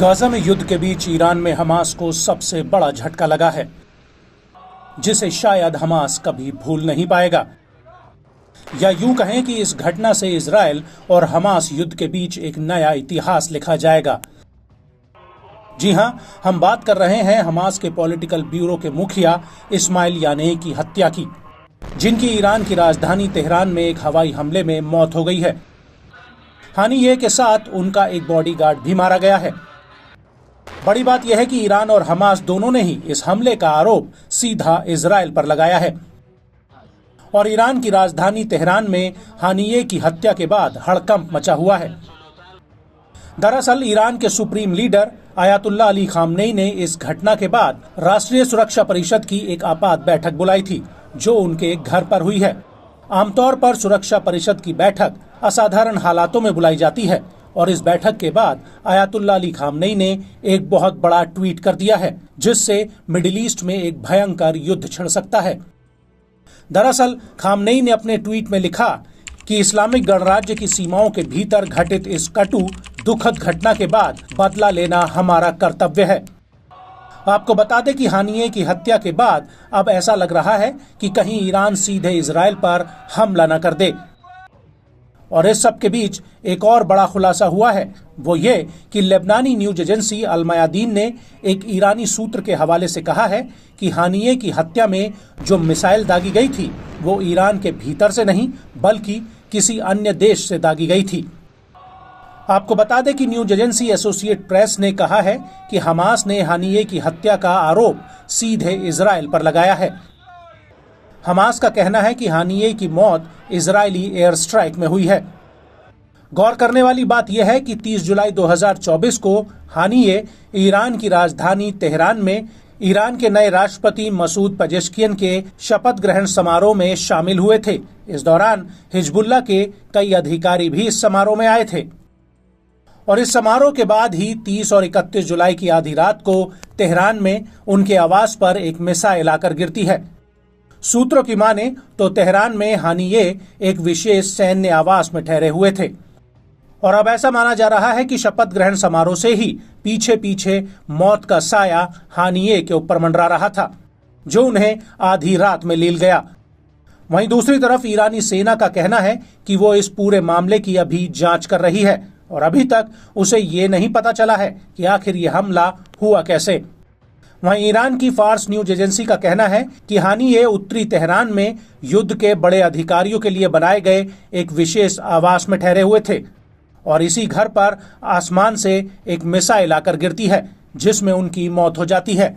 Gaza में युद्ध के बीच ईरान में हमास को सबसे बड़ा झटका लगा है, जिसे शायद हमास कभी भूल नहीं पाएगा। या यूं कहें कि इस घटना से इजराइल और हमास युद्ध के बीच एक नया इतिहास लिखा जाएगा। जी हां, हम बात कर रहे हैं हमास के पॉलिटिकल ब्यूरो के मुखिया इस्माइल यानेह की हत्या की, जिनकी ईरान की राजधानी तेहरान में एक हवाई हमले में मौत हो गई है। हानिये के साथ उनका एक बॉडीगार्ड भी मारा गया है। बड़ी बात यह है कि ईरान और हमास दोनों ने ही इस हमले का आरोप सीधा इजराइल पर लगाया है और ईरान की राजधानी तेहरान में हानिये की हत्या के बाद हड़कंप मचा हुआ है। दरअसल ईरान के supreme leader Ayatollah Ali Khamenei ने इस घटना के बाद राष्ट्रीय सुरक्षा परिषद की एक आपात बैठक बुलाई थी, जो उनके घर पर हुई है। आमतौर पर सुरक्षा परिषद की बैठक असाधारण हालातों में बुलाई जाती है और इस बैठक के बाद आयतुल्लाह अली खामनेई ने एक बहुत बड़ा ट्वीट कर दिया है, जिससे मिडिल ईस्ट में एक भयंकर युद्ध छिड़ सकता है। दरअसल खामनेई ने अपने ट्वीट में लिखा कि इस्लामिक गणराज्य की सीमाओं के भीतर घटित इस कटु दुखद घटना के बाद बदला लेना हमारा कर्तव्य है। आपको बता दें कि हानिये की हत्या के बाद अब ऐसा लग रहा है कि कहीं ईरान सीधे इजराइल पर हमला न कर दे। और इस सब के बीच एक और बड़ा खुलासा हुआ है, वो ये कि लेबनानी न्यूज एजेंसी अल मयादीन ने एक ईरानी सूत्र के हवाले से कहा है कि हानिये की हत्या में जो मिसाइल दागी गई थी वो ईरान के भीतर से नहीं बल्कि किसी अन्य देश से दागी गई थी। आपको बता दें कि न्यूज एजेंसी एसोसिएट प्रेस ने कहा है कि हमास ने हानिये की हत्या का आरोप सीधे इजराइल पर लगाया है। हमास का कहना है कि हानिये की मौत इजरायली एयर स्ट्राइक में हुई है। गौर करने वाली बात यह है कि 30 जुलाई 2024 को हानिये ईरान की राजधानी तेहरान में ईरान के नए राष्ट्रपति मसूद पेजेश्कियन के शपथ ग्रहण समारोह में शामिल हुए थे। इस दौरान हिजबुल्लाह के कई अधिकारी भी इस समारोह में आए थे और इस समारोह के बाद ही 30 और 31 जुलाई की आधी रात को तेहरान में उनके आवास पर एक मिसाइल आकर गिरती है। सूत्रों की माने तो तेहरान में हानिये एक विशेष सैन्य आवास में ठहरे हुए थे और अब ऐसा माना जा रहा है कि शपथ ग्रहण समारोह से ही पीछे पीछे मौत का साया हानिये के ऊपर मंडरा रहा था, जो उन्हें आधी रात में लील गया। वहीं दूसरी तरफ ईरानी सेना का कहना है कि वो इस पूरे मामले की अभी जांच कर रही है और अभी तक उसे ये नहीं पता चला है कि आखिर ये हमला हुआ कैसे। वहीं ईरान की फार्स न्यूज एजेंसी का कहना है कि हानिये उत्तरी तेहरान में युद्ध के बड़े अधिकारियों के लिए बनाए गए एक विशेष आवास में ठहरे हुए थे और इसी घर पर आसमान से एक मिसाइल आकर गिरती है, जिसमें उनकी मौत हो जाती है।